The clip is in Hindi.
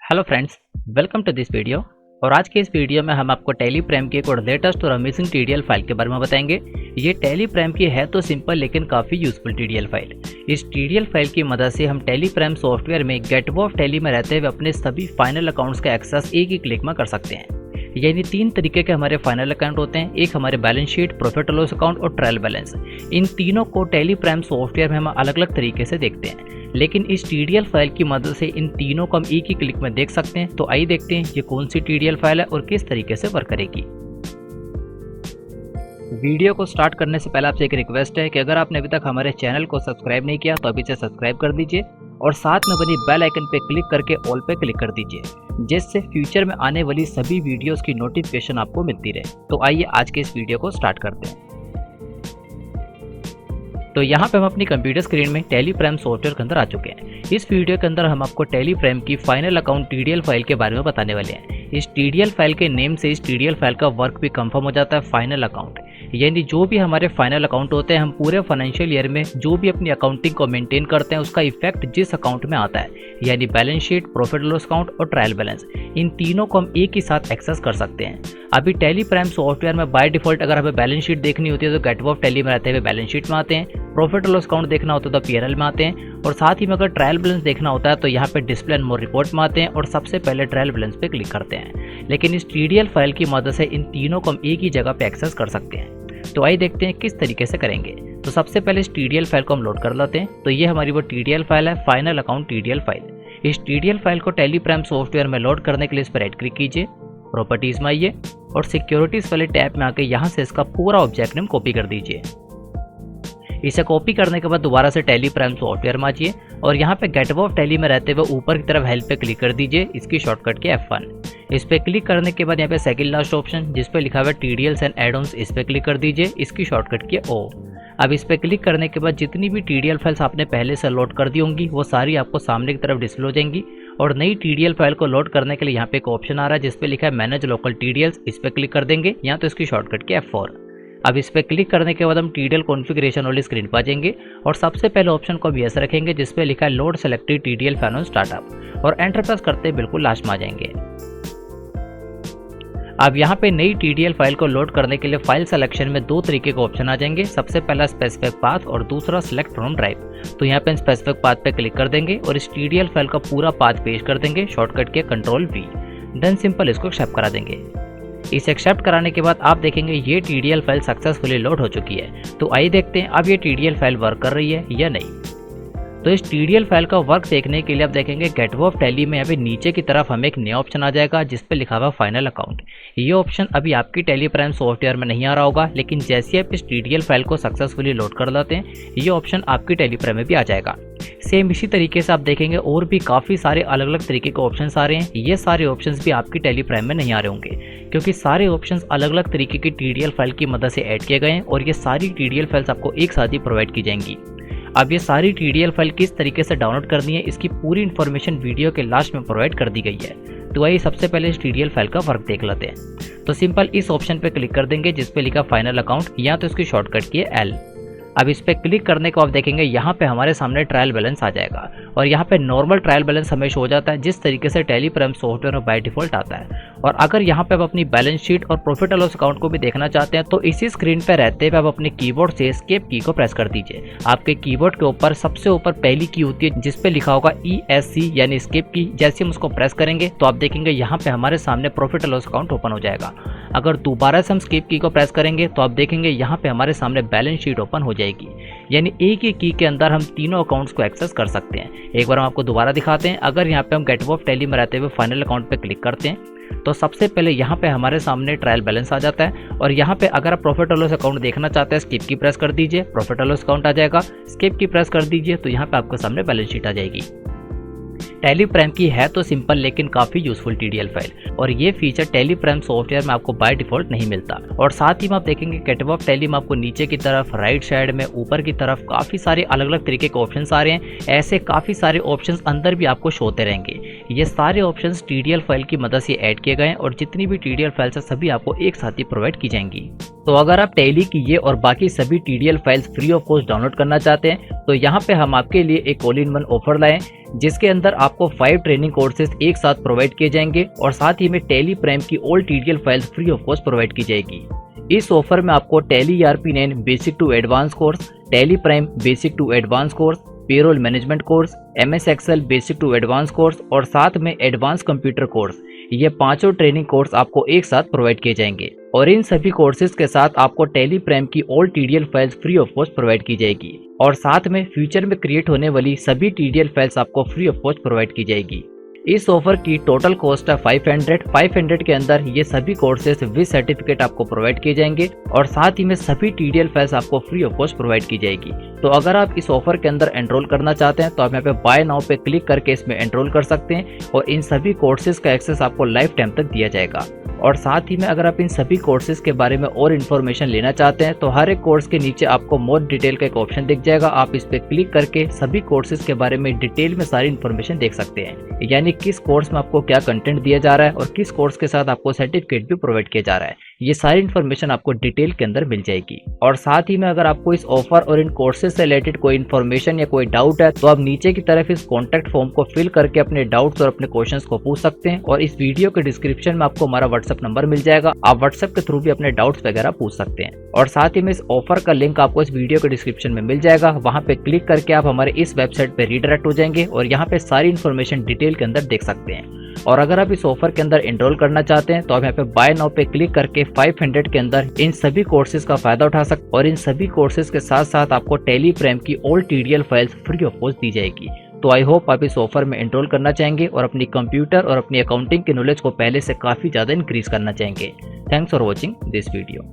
Hello friends, welcome to this video. और आज के इस वीडियो में हम आपको टैली प्राइम की एक और लेटेस्ट और अमेजिंग टीडीएल फाइल के बारे में बताएंगे। ये टैली प्राइम की है तो सिंपल लेकिन काफ़ी यूजफुल टीडीएल फाइल। इस टीडीएल फाइल की मदद से हम टैली प्राइम सॉफ्टवेयर में गेटवे ऑफ टैली में रहते हुए अपने सभी फाइनल अकाउंट्स का एक्सेस एक ही क्लिक में कर सकते हैं। यानी तीन तरीके के हमारे फाइनल अकाउंट होते हैं, एक हमारे बैलेंस शीट, प्रॉफिट और लॉस अकाउंट और ट्रायल बैलेंस। इन तीनों को टैली प्राइम सॉफ्टवेयर में हम अलग अलग तरीके से देखते हैं, लेकिन इस टीडीएल फाइल की मदद से इन तीनों को हम एक ही क्लिक में देख सकते हैं। तो आइए देखते हैं ये कौन सी टीडीएल फाइल है और किस तरीके से वर्क करेगी। वीडियो को स्टार्ट करने से पहले आपसे एक रिक्वेस्ट है कि अगर आपने अभी तक हमारे चैनल को सब्सक्राइब नहीं किया तो अभी से सब्सक्राइब कर दीजिए और साथ में बनी बेल आइकन पे क्लिक करके ऑल पे क्लिक कर दीजिए, जिससे फ्यूचर में आने वाली सभी वीडियोस की नोटिफिकेशन आपको मिलती रहे। तो आइए आज के इस वीडियो को स्टार्ट करते हैं। तो यहाँ पे हम अपनी कंप्यूटर स्क्रीन में टैली प्राइम सॉफ्टवेयर के अंदर आ चुके हैं। इस वीडियो के अंदर हम आपको टैली प्राइम की फाइनल अकाउंट टीडीएल फाइल के बारे में बताने वाले हैं। इस टीडीएल फाइल के नेम से इस टीडीएल फाइल का वर्क भी कंफर्म हो जाता है, फाइनल अकाउंट। यानी जो भी हमारे फाइनल अकाउंट होते हैं, हम पूरे फाइनेंशियल ईयर में जो भी अपनी अकाउंटिंग को मेंटेन करते हैं उसका इफेक्ट जिस अकाउंट में आता है, यानी balance sheet, profit loss account और ट्रायल बैलेंस, इन तीनों को हम एक ही साथ एक्सेस कर सकते हैं। अभी टैली प्राइम सॉफ्टवेयर में बाय डिफॉल्ट अगर हमें बैलेंस शीट देखनी होती है तो गेटवे ऑफ टैली में रहते हुए बैलेंस शीट में आते हैं, प्रॉफिट और लॉस अकाउंट देखना होता है तो पीएनएल में आते हैं, और साथ ही में अगर ट्रायल बैलेंस देखना होता है तो यहाँ पे डिस्प्ले एंड मोर रिपोर्ट में आते हैं और सबसे पहले ट्रायल बैलेंस पे क्लिक करते हैं। लेकिन इस टीडीएल फाइल की मदद से इन तीनों को हम एक ही जगह पे एक्सेस कर सकते हैं। तो आइए देखते हैं किस तरीके से करेंगे। तो सबसे पहले इस टीडीएल फाइल को हम लोड कर लेते हैं। तो ये हमारी वो टीडीएल फाइल है, फाइनल अकाउंट टीडीएल फाइल। इस टीडीएल फाइल को टैली प्राइम सॉफ्टवेयर में लोड करने के लिए इस पर राइट क्लिक कीजिए, प्रॉपर्टीज में आइए और सिक्योरिटीज वाले टैब में आके यहाँ से इसका पूरा ऑब्जेक्ट नेम कॉपी कर दीजिए। इसे कॉपी करने के बाद दोबारा से टैली प्राइम सॉफ्टवेयर में आइए और यहाँ पे गेटवे ऑफ टैली में रहते हुए ऊपर की तरफ हेल्प पे क्लिक कर दीजिए, इसकी शॉर्टकट के F1। इस पे क्लिक करने के बाद यहाँ पे सेकंड लास्ट ऑप्शन जिस पे लिखा हुआ है टीडीएल्स एंड एड-ऑन्स, इस पे क्लिक कर दीजिए, इसकी शॉर्टकट की O। अब इस पे क्लिक करने के बाद जितनी भी टीडीएल फाइल्स आपने पहले से लोड कर दी होंगी वो सारी आपको सामने की तरफ डिस्प्ले हो जाएंगी। और नई टीडीएल फाइल को लोड करने के लिए यहाँ पे एक ऑप्शन आ रहा है जिस पे लिखा है मैनेज लोकल टीडीएल्स, इस पे क्लिक कर देंगे या तो इसकी शॉर्टकट के F4। अब इस पे क्लिक करने के बाद हम टीडीएल कॉन्फ़िगरेशन वाली स्क्रीन पर आ जाएंगे और सबसे पहले ऑप्शन को भी ऐसा रखेंगे जिस पे लिखा है load selected TDL file on startup और एंटर प्रेस करते बिल्कुल लास्ट में आ जाएंगे। अब यहाँ पे नई टीडीएल फाइल को लोड करने के लिए फाइल सिलेक्शन में दो तरीके के ऑप्शन आ जाएंगे, सबसे पहला स्पेसिफिक पाथ और दूसरा सिलेक्ट फ्रॉम ड्राइव। तो यहाँ पे स्पेसिफिक पाथ पे क्लिक कर देंगे और इस टीडीएल फाइल का पूरा पाथ पेश कर देंगे, शॉर्टकट के Ctrl+V। देन सिंपल इसको एक्सेप्ट करा देंगे। इसे एक्सेप्ट कराने के बाद आप देखेंगे ये टीडीएल फाइल सक्सेसफुली लोड हो चुकी है। तो आइए देखते हैं अब ये टीडीएल फाइल वर्क कर रही है या नहीं। तो इस टीडीएल फाइल का वर्क देखने के लिए आप देखेंगे गेटवे ऑफ टैली में यहाँ पे नीचे की तरफ हमें एक नया ऑप्शन आ जाएगा जिस पे लिखा हुआ फाइनल अकाउंट। ये ऑप्शन अभी आपकी टैली प्राइम सॉफ्टवेयर में नहीं आ रहा होगा, लेकिन जैसे आप इस टीडीएल फाइल को सक्सेसफुली लोड कर लेते हैं ये ऑप्शन आपकी टैली प्राइम में भी आ जाएगा। सेम इसी तरीके से आप देखेंगे और भी काफ़ी सारे अलग अलग तरीके के ऑप्शंस आ रहे हैं। ये सारे ऑप्शंस भी आपकी टैली प्राइम में नहीं आ रहे होंगे क्योंकि सारे ऑप्शंस अलग अलग तरीके की टीडीएल फाइल की मदद से ऐड किए गए हैं और ये सारी टीडीएल फाइल्स आपको एक साथ ही प्रोवाइड की जाएंगी। अब ये सारी टीडीएल फाइल किस तरीके से डाउनलोड करनी है इसकी पूरी इन्फॉर्मेशन वीडियो के लास्ट में प्रोवाइड कर दी गई है। तो आइए सबसे पहले इस टीडीएल फाइल का वर्क देख लेते हैं। तो सिंपल इस ऑप्शन पे क्लिक कर देंगे जिस पे लिखा फाइनल अकाउंट या तो इसकी शॉर्टकट की है L। अब इस पे क्लिक करने को आप देखेंगे यहाँ पे हमारे सामने ट्रायल बैलेंस आ जाएगा और यहाँ पे नॉर्मल ट्रायल बैलेंस हमेशा हो जाता है जिस तरीके से टैली प्राइम सॉफ्टवेयर में बाय डिफॉल्ट आता है। और अगर यहाँ पे आप अपनी बैलेंस शीट और प्रॉफिट और लॉस अकाउंट को भी देखना चाहते हैं तो इसी स्क्रीन पे रहते हुए आप अपने कीबोर्ड से एस्केप की को प्रेस कर दीजिए। आपके कीबोर्ड के ऊपर सबसे ऊपर पहली की होती है जिस पे लिखा होगा ESC यानी एस्केप की। जैसे हम उसको प्रेस करेंगे तो आप देखेंगे यहाँ पे हमारे सामने प्रॉफिट और लॉस अकाउंट ओपन हो जाएगा। अगर दोबारा से हम स्किप की को प्रेस करेंगे तो आप देखेंगे यहाँ पे हमारे सामने बैलेंस शीट ओपन हो जाएगी। यानी एक ही की के अंदर हम तीनों अकाउंट्स को एक्सेस कर सकते हैं। एक बार हम आपको दोबारा दिखाते हैं। अगर यहाँ पे हम गेटवे ऑफ टैली में रहते हुए फाइनल अकाउंट पे क्लिक करते हैं तो सबसे पहले यहाँ पे हमारे सामने ट्रायल बैलेंस आ जाता है और यहाँ पे अगर आप प्रॉफिट और लॉस अकाउंट देखना चाहते हैं स्किप की प्रेस कर दीजिए, प्रॉफिट और लॉस अकाउंट आ जाएगा, स्किप की प्रेस कर दीजिए तो यहाँ पे आपके सामने बैलेंस शीट आ जाएगी। टैली प्राइम की है तो सिंपल लेकिन काफ़ी यूजफुल टीडीएल फाइल और ये फीचर टैली प्राइम सॉफ्टवेयर में आपको बाय डिफॉल्ट नहीं मिलता। और साथ ही में आप देखेंगे गेटवे ऑफ टैली में आपको नीचे की तरफ, राइट साइड में, ऊपर की तरफ काफ़ी सारे अलग अलग तरीके के ऑप्शंस आ रहे हैं। ऐसे काफ़ी सारे ऑप्शंस अंदर भी आपको शो होते रहेंगे। ये सारे ऑप्शंस TDL फाइल की मदद से ऐड किए गए हैं और जितनी भी TDL फाइल्स है सभी आपको एक साथ ही प्रोवाइड की जाएंगी। तो अगर आप टैली की ये और बाकी सभी TDL files free of cost download करना चाहते हैं तो यहाँ पे हम आपके लिए एक ऑल इन वन ऑफर लाए जिसके अंदर आपको 5 ट्रेनिंग कोर्सेज एक साथ प्रोवाइड किए जाएंगे और साथ ही में टैली प्राइम की all TDL files free of cost provide की जाएगी। इस ऑफर में आपको Tally ERP9 basic to advance course, Tally Prime basic to advance course, payroll management course, MS Excel basic to advance course और साथ में एडवांस कंप्यूटर कोर्स, ये पांचों ट्रेनिंग कोर्स आपको एक साथ प्रोवाइड किए जाएंगे और इन सभी कोर्सेज के साथ आपको टैली प्राइम की all TDL files free of cost provide की जाएगी और साथ में फ्यूचर में क्रिएट होने वाली सभी TDL फाइल्स आपको फ्री ऑफ कॉस्ट प्रोवाइड की जाएगी। इस ऑफर की टोटल कॉस्ट है 500 के अंदर ये सभी कोर्सेज विद सर्टिफिकेट आपको प्रोवाइड किए जाएंगे और साथ ही में सभी TDL फाइल्स आपको फ्री ऑफ कॉस्ट प्रोवाइड की जाएगी। तो अगर आप इस ऑफर के अंदर एनरोल करना चाहते हैं तो आप यहाँ पे बाय नाउ पे क्लिक करके इसमें एनरोल कर सकते हैं और इन सभी कोर्सेज का एक्सेस आपको लाइफ टाइम तक दिया जाएगा। और साथ ही में अगर आप इन सभी कोर्सेज के बारे में और इन्फॉर्मेशन लेना चाहते हैं तो हर एक कोर्स के नीचे आपको मोर डिटेल का एक ऑप्शन दिख जाएगा। आप इस पे क्लिक करके सभी कोर्सेज के बारे में डिटेल में सारी इन्फॉर्मेशन देख सकते हैं, यानी किस कोर्स में आपको क्या कंटेंट दिया जा रहा है और किस कोर्स के साथ आपको सर्टिफिकेट भी प्रोवाइड किया जा रहा है। ये सारी इन्फॉर्मेशन आपको डिटेल के अंदर मिल जाएगी। और साथ ही में अगर आपको इस ऑफर और इन कोर्सेज से रिलेटेड कोई इन्फॉर्मेशन या कोई डाउट है तो आप नीचे की तरफ इस कॉन्टैक्ट फॉर्म को फिल करके अपने डाउट्स और अपने क्वेश्चंस को पूछ सकते हैं और इस वीडियो के डिस्क्रिप्शन में आपको हमारा व्हाट्सएप नंबर मिल जाएगा, आप व्हाट्सएप के थ्रू भी अपने डाउट्स वगैरह पूछ सकते हैं। और साथ ही में इस ऑफर का लिंक आपको इस वीडियो के डिस्क्रिप्शन में मिल जाएगा, वहां पे क्लिक करके आप हमारे इस वेबसाइट पे रीडायरेक्ट हो जाएंगे और यहाँ पे सारी इन्फॉर्मेशन डिटेल के अंदर देख सकते हैं। और अगर आप इस ऑफर के अंदर एनरोल करना चाहते हैं तो आप यहाँ पे बाय नाउ पे क्लिक करके 500 के अंदर इन सभी कोर्सेज का फायदा उठा सकते और इन सभी कोर्सेज के साथ साथ आपको टैली प्राइम की all TDL files free of cost दी जाएगी। तो आई होप आप इस ऑफर में एनरोल करना चाहेंगे और अपनी कंप्यूटर और अपनी अकाउंटिंग की नॉलेज को पहले से काफी ज्यादा इंक्रीज करना चाहेंगे। Thanks for watching this video.